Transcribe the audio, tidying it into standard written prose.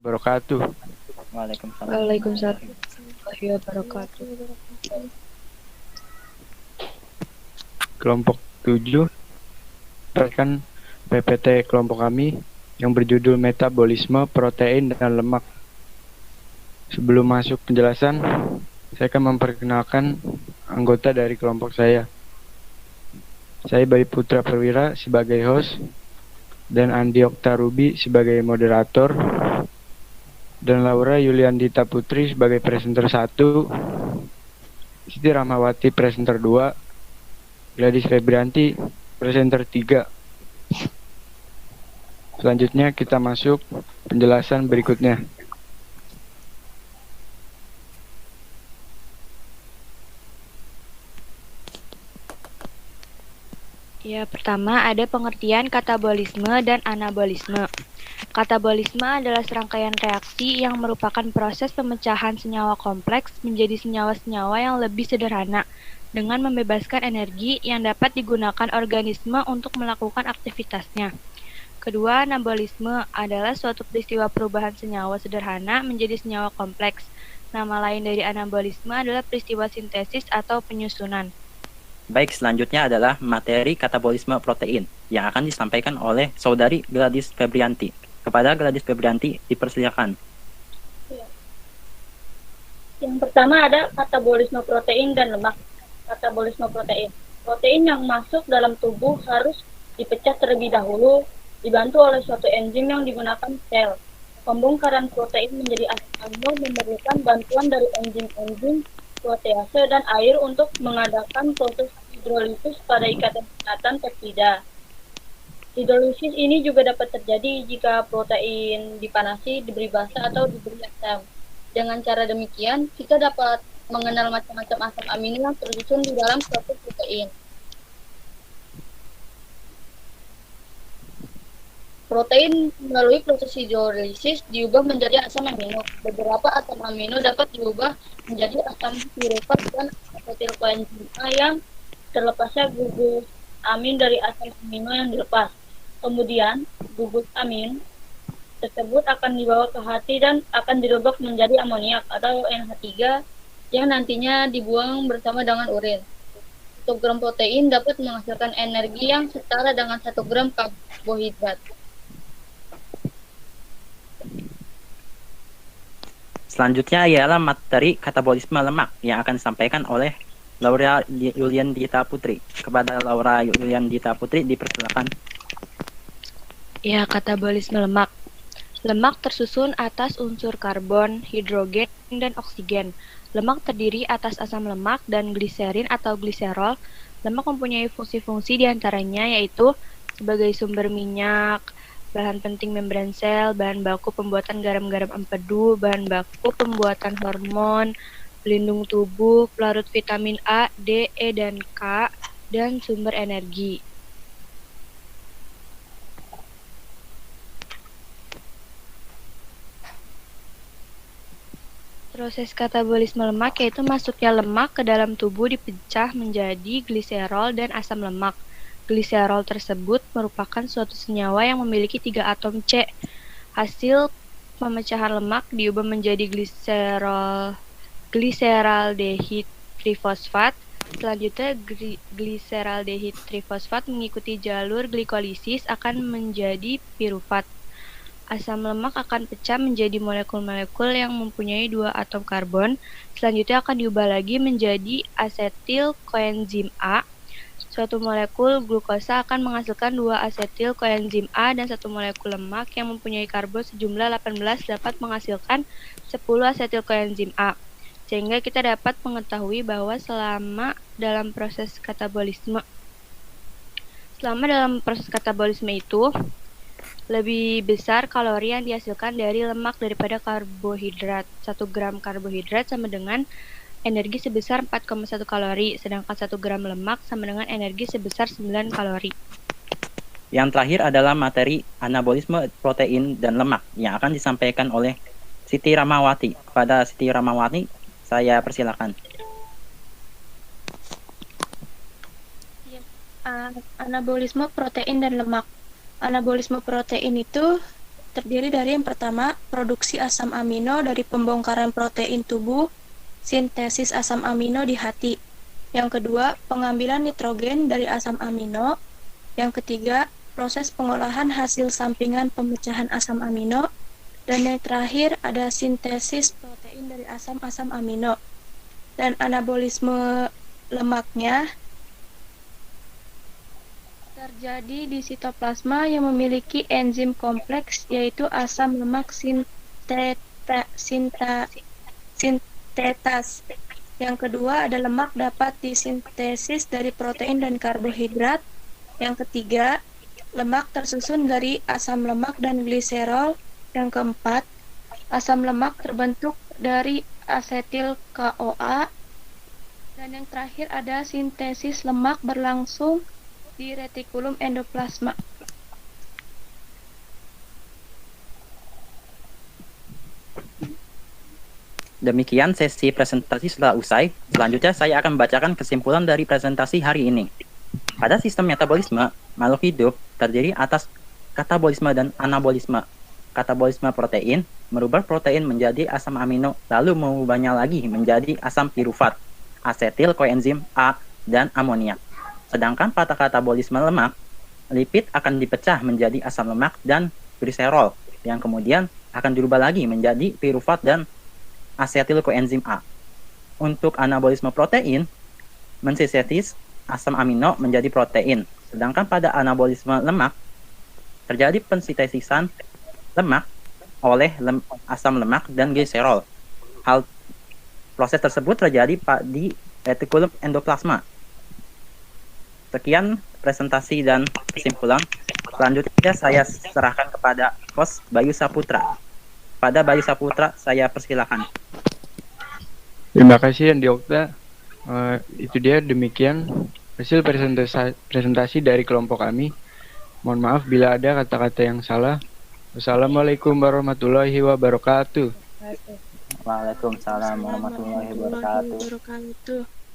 Wabarakatuh. Waalaikumsalam. Waalaikumsalam warahmatullahi wabarakatuh. Kelompok 7 kan PPT kelompok kami yang berjudul metabolisme protein dan lemak. Sebelum masuk penjelasan, saya akan memperkenalkan anggota dari kelompok saya. Saya Bayu Putra Perwira sebagai host dan Andi Oktarubi sebagai moderator dan Laura Yuliandita Putri sebagai presenter 1, Siti Rahmawati presenter 2, Gladys Febrianti presenter 3. Selanjutnya kita masuk penjelasan berikutnya. Ya, pertama ada pengertian katabolisme dan anabolisme. Katabolisme adalah serangkaian reaksi yang merupakan proses pemecahan senyawa kompleks menjadi senyawa-senyawa yang lebih sederhana dengan membebaskan energi yang dapat digunakan organisme untuk melakukan aktivitasnya. Kedua, anabolisme adalah suatu peristiwa perubahan senyawa sederhana menjadi senyawa kompleks. Nama lain dari anabolisme adalah peristiwa sintesis atau penyusunan. Baik, selanjutnya adalah materi katabolisme protein yang akan disampaikan oleh Saudari Gladys Febrianti. Kepada Gladys Febrianti, dipersilakan. Yang pertama ada katabolisme protein dan lemak. Katabolisme protein. Protein yang masuk dalam tubuh harus dipecah terlebih dahulu, dibantu oleh suatu enzim yang digunakan sel. Pembongkaran protein menjadi asam amino memerlukan bantuan dari enzim-enzim protease dan air untuk mengadakan proses hidrolisis pada ikatan peptida. Hidrolisis ini juga dapat terjadi jika protein dipanasi, diberi basa atau diberi asam. Dengan cara demikian, kita dapat mengenal macam-macam asam amino yang tersusun di dalam suatu protein. Protein melalui proses hidrolisis diubah menjadi asam amino. Beberapa asam amino dapat diubah menjadi asam pirufat dan asetil-koenzim A yang terlepasnya gugus amin dari asam amino yang dilepas. Kemudian, gugus amin tersebut akan dibawa ke hati dan akan dirubah menjadi amoniak atau NH3 yang nantinya dibuang bersama dengan urin. 1 gram protein dapat menghasilkan energi yang setara dengan 1 gram karbohidrat. Selanjutnya ialah materi katabolisme lemak yang akan disampaikan oleh Laura Yuliandita Putri. Kepada Laura Yuliandita Putri, dipersilakan. Ya, katabolisme lemak. Lemak tersusun atas unsur karbon, hidrogen, dan oksigen. Lemak terdiri atas asam lemak dan gliserin atau gliserol. Lemak mempunyai fungsi-fungsi diantaranya yaitu sebagai sumber minyak, bahan penting membran sel, bahan baku pembuatan garam-garam empedu, bahan baku pembuatan hormon, pelindung tubuh, pelarut vitamin A, D, E, dan K, dan sumber energi. Proses katabolisme lemak yaitu masuknya lemak ke dalam tubuh dipecah menjadi gliserol dan asam lemak. Gliserol tersebut merupakan suatu senyawa yang memiliki 3 atom C. Hasil pemecahan lemak diubah menjadi gliseraldehid trifosfat. Selanjutnya gliseraldehid trifosfat mengikuti jalur glikolisis akan menjadi pirufat. Asam lemak akan pecah menjadi molekul-molekul yang mempunyai 2 atom karbon. Selanjutnya akan diubah lagi menjadi asetil koenzim A. Suatu molekul glukosa akan menghasilkan 2 asetil koenzim A dan 1 molekul lemak yang mempunyai karbon sejumlah 18 dapat menghasilkan 10 asetil koenzim A. Sehingga kita dapat mengetahui bahwa selama dalam proses katabolisme itu lebih besar kalori yang dihasilkan dari lemak daripada karbohidrat. 1 gram karbohidrat sama dengan energi sebesar 4,1 kalori, sedangkan 1 gram lemak sama dengan energi sebesar 9 kalori. Yang terakhir adalah materi anabolisme protein dan lemak yang akan disampaikan oleh Siti Rahmawati. Kepada Siti Rahmawati, saya persilakan. Anabolisme protein dan lemak. Anabolisme protein itu terdiri dari yang pertama, produksi asam amino dari pembongkaran protein tubuh, sintesis asam amino di hati. Yang kedua, pengambilan nitrogen dari asam amino. Yang ketiga, proses pengolahan hasil sampingan pemecahan asam amino. Dan yang terakhir, ada sintesis protein dari asam-asam amino. Dan anabolisme lemaknya terjadi di sitoplasma yang memiliki enzim kompleks, yaitu asam lemak sintetas. Yang kedua ada lemak dapat disintesis dari protein dan karbohidrat. Yang ketiga, lemak tersusun dari asam lemak dan gliserol. Yang keempat, asam lemak terbentuk dari asetil CoA. Dan yang terakhir ada sintesis lemak berlangsung di retikulum endoplasma. Demikian sesi presentasi setelah usai. Selanjutnya saya akan membacakan kesimpulan dari presentasi hari ini. Pada sistem metabolisme, makhluk hidup terdiri atas katabolisme dan anabolisme. Katabolisme protein merubah protein menjadi asam amino, lalu mengubahnya lagi menjadi asam pirufat, asetil koenzim A, dan amoniak. Sedangkan pada katabolisme lemak, lipid akan dipecah menjadi asam lemak dan gliserol, yang kemudian akan dirubah lagi menjadi pirufat dan asetil koenzim A. Untuk anabolisme protein, mensintesis asam amino menjadi protein. Sedangkan pada anabolisme lemak, terjadi pensintesisan lemak oleh asam lemak dan gliserol. Proses tersebut terjadi di retikulum endoplasma. Sekian presentasi dan kesimpulan. Selanjutnya saya serahkan kepada host Bayu Saputra. Pada Bayu Saputra, saya persilakan. Terima kasih Andi Okta. Itu dia demikian hasil presentasi dari kelompok kami. Mohon maaf bila ada kata-kata yang salah. Wassalamualaikum warahmatullahi wabarakatuh. Waalaikumsalam warahmatullahi wabarakatuh. Wabarakatuh.